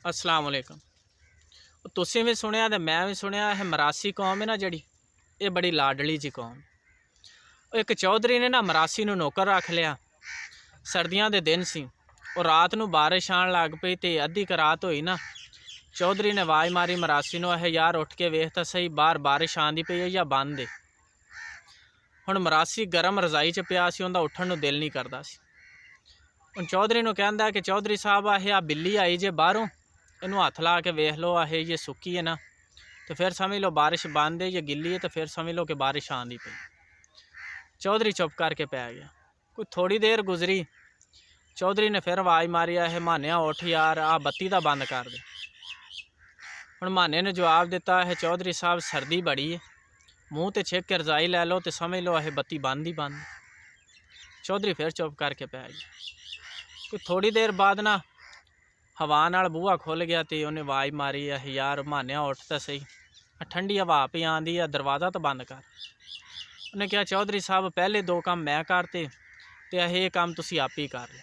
अस्सलाम वालेकुम। तुसीं भी सुनिया ते मैं भी सुनिया है मरासी कौम है ना जिहड़ी ये बड़ी लाडली जी कौम। एक चौधरी ने ना मरासी नूं नौकर रख लिया। सर्दियां दे दिन सी और रात नूं बारिश आण लग पई ते अद्धी क रात होई ना, चौधरी ने आवाज़ मारी मरासी नूं, यार उठ के वेख तां सही बाहर बारिश आंदी पई है या बंद है। हुण मरासी गर्म रजाई च पिया सी, उहदा उठण नूं दिल नहीं करदा सी। हुण चौधरी नूं कहंदा कि चौधरी साहब आ बिल्ली आई जे बाहरों, इनू हथ ला के वेख लो, ये सुक्की है ना, तो फिर समझ लो बारिश बंद है, ये गिली है तो फिर समझ लो कि बारिश आंदी पई। चौधरी चुप करके पै गया। कोई थोड़ी देर गुजरी, चौधरी ने फिर आवाज़ मारी, मानिया उठ यार, बत्ती दा बंद कर दे। हुण माने ने जवाब दिता, चौधरी साहब सर्दी बड़ी है, मूँह ते छिक के रजाई लै लो तो समझ लो बत्ती बंद ही बंद। चौधरी फिर चुप करके पै गया। कोई थोड़ी देर बाद ना हवा नाल बूहा खुल गया तो उन्हें आवाज़ मारी, यार मानिया उठ तो सही, ठंडी हवा पी आँदी है, दरवाज़ा तो बंद कर। उन्हें कहा चौधरी साहब पहले दो काम मैं करते ते ये काम तुसी आप ही कर लो।